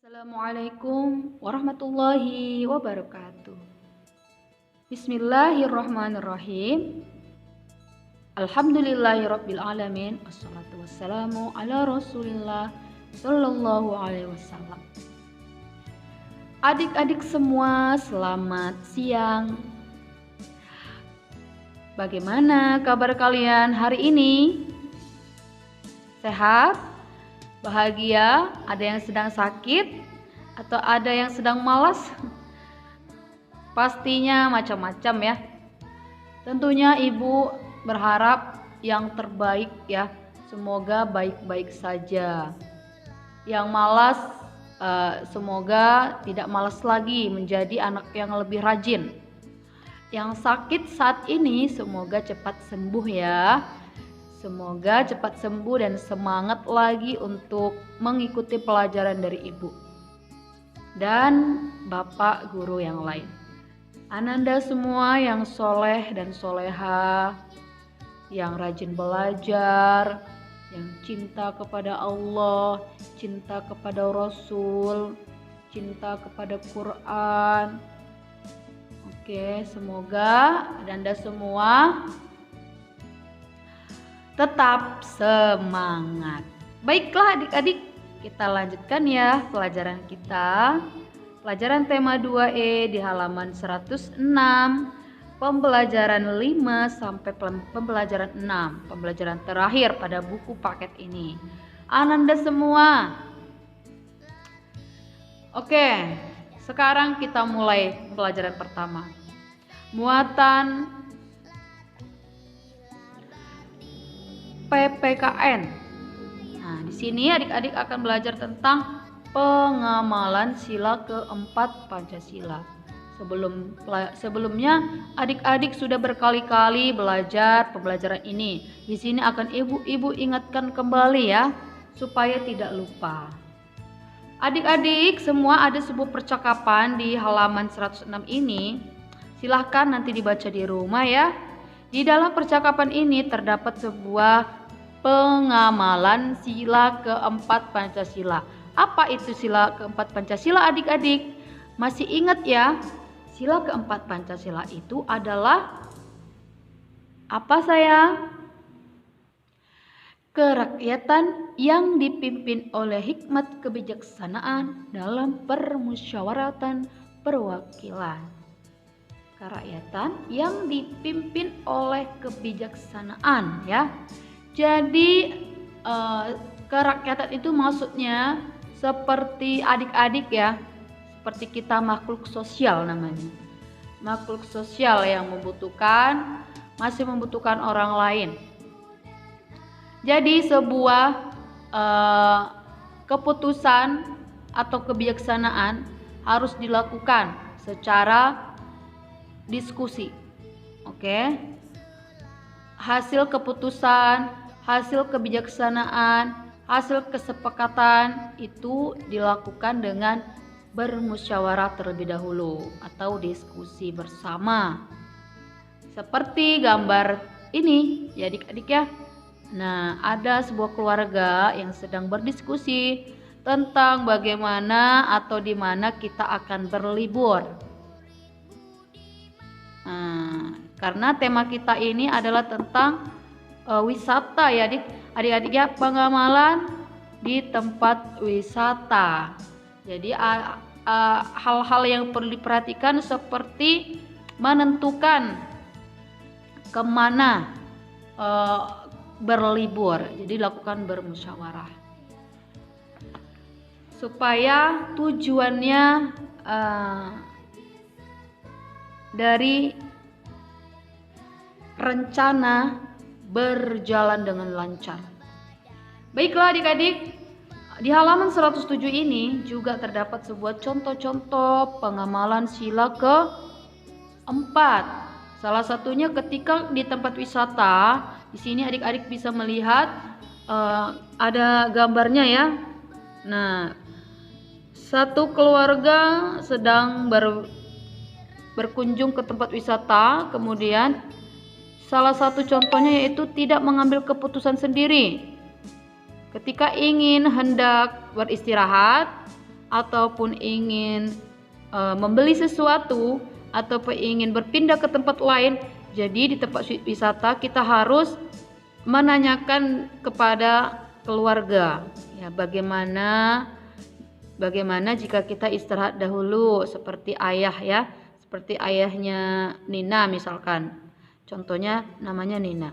Assalamualaikum warahmatullahi wabarakatuh. Bismillahirrahmanirrahim. Alhamdulillahirabbil alamin. Wassalatu wassalamu ala Rasulillah sallallahu alaihi wasallam. Adik-adik semua, selamat siang. Bagaimana kabar kalian hari ini? Sehat? Bahagia? Ada yang sedang sakit atau ada yang sedang malas? Pastinya macam-macam ya. Tentunya ibu berharap yang terbaik ya. Semoga baik-baik saja. Yang malas semoga tidak malas lagi, menjadi anak yang lebih rajin. Yang sakit saat ini semoga cepat sembuh ya. Semoga cepat sembuh dan semangat lagi untuk mengikuti pelajaran dari ibu dan bapak guru yang lain. Ananda semua yang soleh dan soleha, yang rajin belajar, yang cinta kepada Allah, cinta kepada Rasul, cinta kepada Quran. Oke, semoga Ananda semua tetap semangat. Baiklah adik-adik, kita lanjutkan ya pelajaran kita. Pelajaran tema 2E di halaman 106, pembelajaran 5 sampai pembelajaran 6, pembelajaran terakhir pada buku paket ini. Ananda semua. Oke, sekarang kita mulai pelajaran pertama. Muatan PPKN. Nah, di sini adik-adik akan belajar tentang pengamalan sila keempat Pancasila. Sebelumnya adik-adik sudah berkali-kali belajar pembelajaran ini. Di sini akan ibu-ibu ingatkan kembali ya, supaya tidak lupa. Adik-adik semua ada sebuah percakapan di halaman 106 ini. Silahkan nanti dibaca di rumah ya. Di dalam percakapan ini terdapat sebuah pengamalan sila keempat Pancasila. Apa itu sila keempat Pancasila adik-adik? Masih ingat ya? Sila keempat Pancasila itu adalah apa sayang? Kerakyatan yang dipimpin oleh hikmat kebijaksanaan dalam permusyawaratan perwakilan. Kerakyatan yang dipimpin oleh kebijaksanaan ya. Jadi kerakyatan itu maksudnya seperti adik-adik ya, seperti kita makhluk sosial namanya. Makhluk sosial yang masih membutuhkan orang lain. Jadi sebuah keputusan atau kebijaksanaan harus dilakukan secara diskusi. Oke. Hasil keputusan, hasil kebijaksanaan, hasil kesepakatan itu dilakukan dengan bermusyawarah terlebih dahulu atau diskusi bersama. Seperti gambar ini ya adik-adik ya. Nah, ada sebuah keluarga yang sedang berdiskusi tentang bagaimana atau di mana kita akan berlibur. Karena tema kita ini adalah tentang wisata ya adik-adik ya, pengamalan di tempat wisata. Jadi hal-hal yang perlu diperhatikan seperti menentukan kemana berlibur. Jadi lakukan bermusyawarah supaya tujuannya dari rencana berjalan dengan lancar. Baiklah adik-adik, di halaman 107 ini juga terdapat sebuah contoh-contoh pengamalan sila keempat. Salah satunya ketika di tempat wisata. Di sini adik-adik bisa melihat ada gambarnya ya. Nah, satu keluarga sedang berkunjung ke tempat wisata, kemudian salah satu contohnya yaitu tidak mengambil keputusan sendiri. Ketika hendak beristirahat, ataupun ingin membeli sesuatu ataupun ingin berpindah ke tempat lain, jadi di tempat wisata kita harus menanyakan kepada keluarga ya, bagaimana jika kita istirahat dahulu, seperti ayah ya, seperti ayahnya Nina misalkan, contohnya namanya Nina.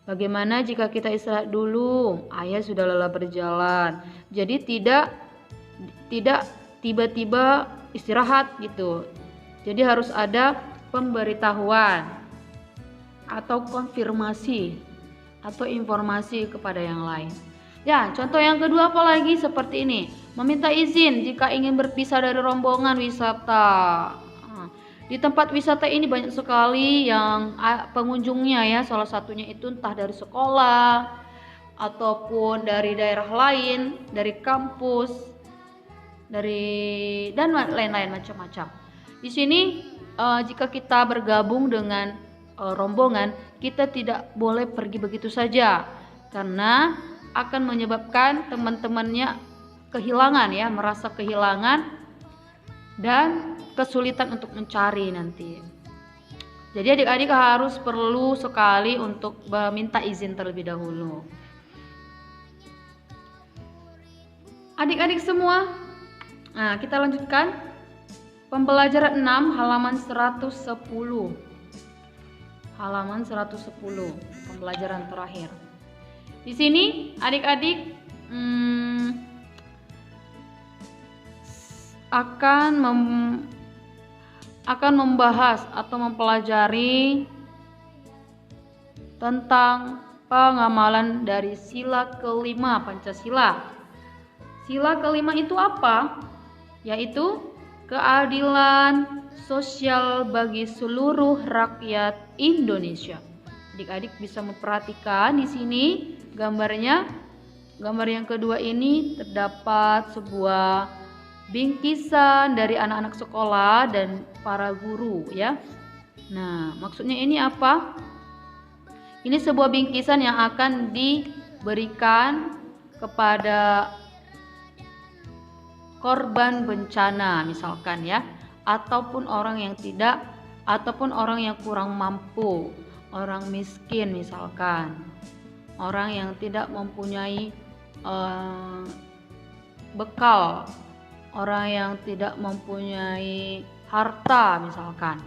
Bagaimana jika kita istirahat dulu, ayah sudah lelah berjalan, jadi tidak tiba-tiba istirahat gitu. Jadi harus ada pemberitahuan atau konfirmasi atau informasi kepada yang lain. Ya, contoh yang kedua apalagi seperti ini, meminta izin jika ingin berpisah dari rombongan wisata. Di tempat wisata ini banyak sekali yang pengunjungnya ya, salah satunya itu entah dari sekolah ataupun dari daerah lain, dari kampus, dan lain-lain macam-macam. Di sini jika kita bergabung dengan rombongan, kita tidak boleh pergi begitu saja karena akan menyebabkan teman-temannya kehilangan ya, merasa kehilangan dan kesulitan untuk mencari nanti. Jadi adik-adik harus perlu sekali untuk meminta izin terlebih dahulu. Adik-adik semua, nah kita lanjutkan pembelajaran 6 halaman 110. Halaman 110, pembelajaran terakhir. Di sini adik-adik akan membahas atau mempelajari tentang pengamalan dari sila kelima Pancasila. Sila kelima itu apa? Yaitu keadilan sosial bagi seluruh rakyat Indonesia. Adik-adik bisa memperhatikan di sini gambarnya. Gambar yang kedua ini terdapat sebuah bingkisan dari anak-anak sekolah dan para guru ya. Nah, maksudnya ini apa? Ini sebuah bingkisan yang akan diberikan kepada korban bencana misalkan ya, ataupun orang yang kurang mampu, orang miskin misalkan, orang yang tidak mempunyai bekal, orang yang tidak mempunyai harta misalkan.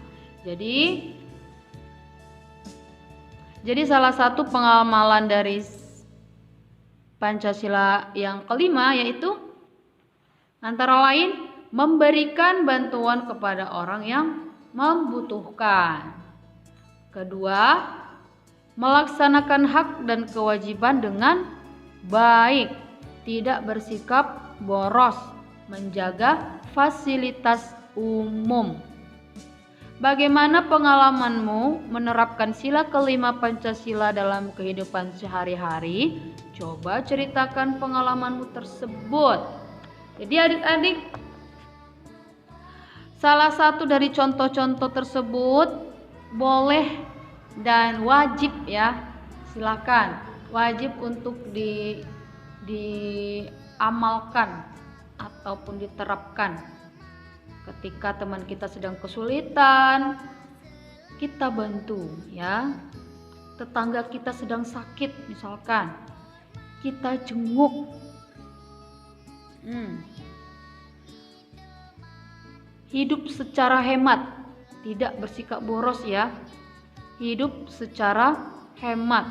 Jadi salah satu pengamalan dari Pancasila yang kelima yaitu antara lain memberikan bantuan kepada orang yang membutuhkan. Kedua, melaksanakan hak dan kewajiban dengan baik, tidak bersikap boros, menjaga fasilitas umum. Bagaimana pengalamanmu menerapkan sila kelima Pancasila dalam kehidupan sehari-hari? Coba ceritakan pengalamanmu tersebut. Jadi adik-adik, salah satu dari contoh-contoh tersebut boleh dan wajib ya, silakan, wajib untuk diamalkan ataupun diterapkan. Ketika teman kita sedang kesulitan, kita bantu ya. Tetangga kita sedang sakit misalkan, kita jenguk. Hidup secara hemat, tidak bersikap boros ya. Hidup secara hemat.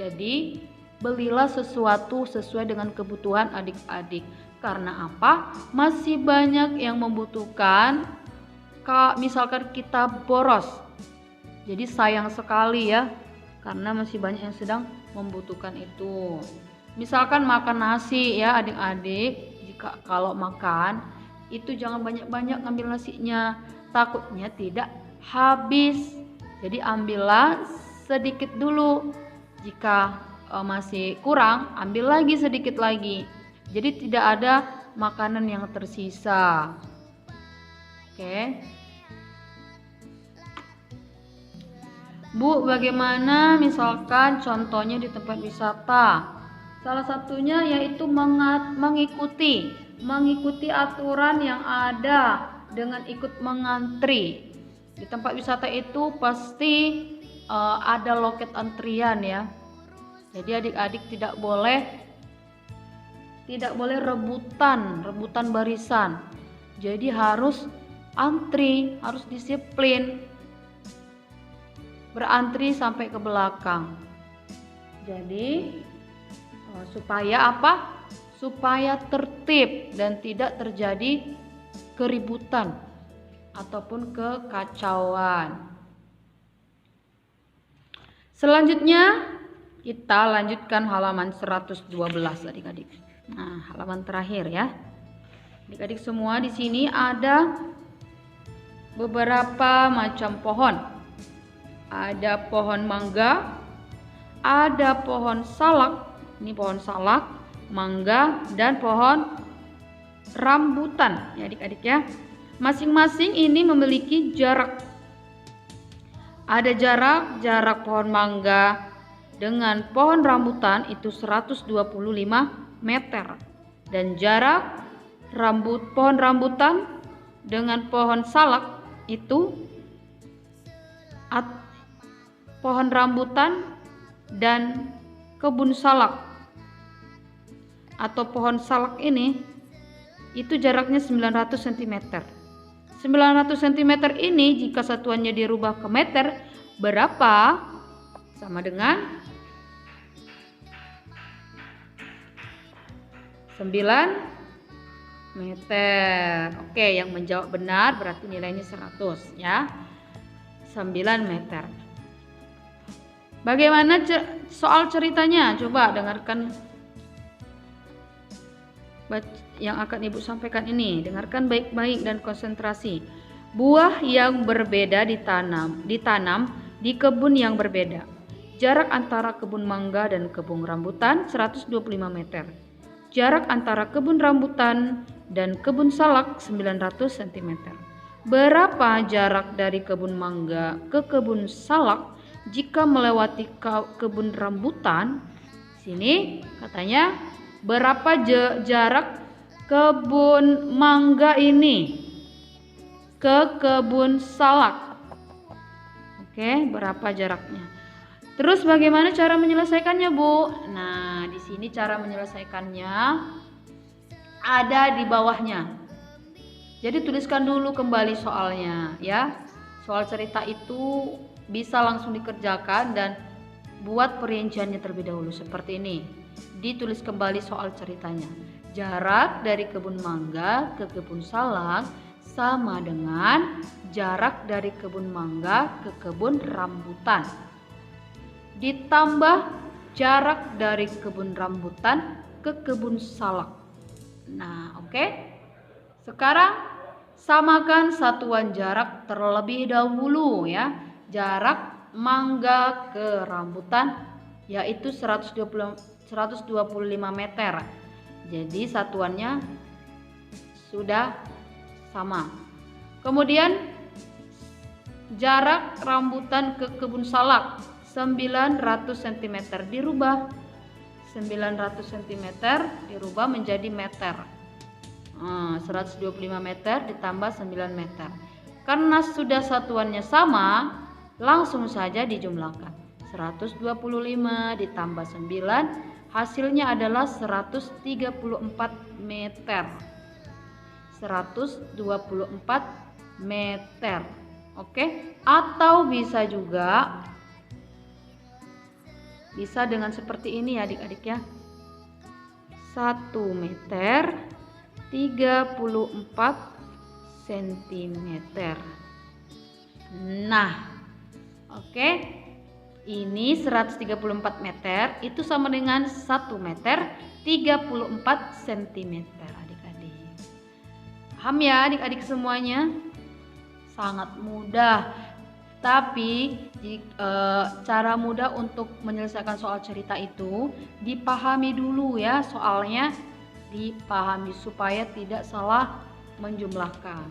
Jadi belilah sesuatu sesuai dengan kebutuhan adik-adik. Karena apa? Masih banyak yang membutuhkan. Misalkan kita boros, jadi sayang sekali ya, karena masih banyak yang sedang membutuhkan itu. Misalkan makan nasi ya adik-adik, jika kalau makan itu jangan banyak-banyak ngambil nasinya, takutnya tidak habis. Jadi ambillah sedikit dulu, jika masih kurang ambil lagi sedikit lagi. Jadi tidak ada makanan yang tersisa. Oke. Bu, bagaimana misalkan contohnya di tempat wisata? Salah satunya yaitu mengikuti mengikuti aturan yang ada dengan ikut mengantri. Di tempat wisata itu pasti ada loket antrian ya. Jadi adik-adik tidak boleh rebutan barisan. Jadi harus antri, harus disiplin. Berantri sampai ke belakang. Jadi supaya apa? Supaya tertib dan tidak terjadi keributan ataupun kekacauan. Selanjutnya kita lanjutkan halaman 112 adik-adik. Nah, halaman terakhir ya. Adik-adik semua, di sini ada beberapa macam pohon. Ada pohon mangga, ada pohon salak. Ini pohon salak, mangga, dan pohon rambutan ya adik-adik ya. Masing-masing ini memiliki jarak. Ada jarak pohon mangga dengan pohon rambutan itu 125 meter. Dan jarak pohon rambutan dengan pohon salak itu pohon rambutan dan kebun salak atau pohon salak ini itu jaraknya 900 cm. 900 cm ini jika satuannya dirubah ke meter berapa? Sama dengan 9 meter. Oke, yang menjawab benar berarti nilainya 100 ya. 9 meter. Bagaimana soal ceritanya? Coba dengarkan yang akan Ibu sampaikan ini. Dengarkan baik-baik dan konsentrasi. Buah yang berbeda ditanam di kebun yang berbeda. Jarak antara kebun mangga dan kebun rambutan 125 meter. Jarak antara kebun rambutan dan kebun salak 900 cm. Berapa jarak dari kebun mangga ke kebun salak jika melewati kebun rambutan? Sini katanya berapa jarak kebun mangga ini ke kebun salak? Oke, berapa jaraknya? Terus bagaimana cara menyelesaikannya, Bu? Nah, di sini cara menyelesaikannya ada di bawahnya. Jadi tuliskan dulu kembali soalnya ya. Soal cerita itu bisa langsung dikerjakan dan buat perinciannya terlebih dahulu seperti ini. Ditulis kembali soal ceritanya. Jarak dari kebun mangga ke kebun salak sama dengan jarak dari kebun mangga ke kebun rambutan. Ditambah jarak dari kebun rambutan ke kebun salak. Nah, oke. Sekarang samakan satuan jarak terlebih dahulu ya. Jarak mangga ke rambutan yaitu 125 meter. Jadi satuannya sudah sama. Kemudian jarak rambutan ke kebun salak 900 cm dirubah 900 cm dirubah menjadi meter. 125 meter ditambah 9 meter. Karena sudah satuannya sama, langsung saja dijumlahkan. 125 ditambah 9 hasilnya adalah 134 meter. 124 meter. Oke? Atau bisa juga dengan seperti ini ya adik-adik ya. 1 meter 34 cm. Nah, oke. Ini 134 meter itu sama dengan 1 meter 34 cm adik-adik. Paham ya adik-adik semuanya? Sangat mudah. Tapi cara mudah untuk menyelesaikan soal cerita itu dipahami dulu ya, soalnya dipahami supaya tidak salah menjumlahkan.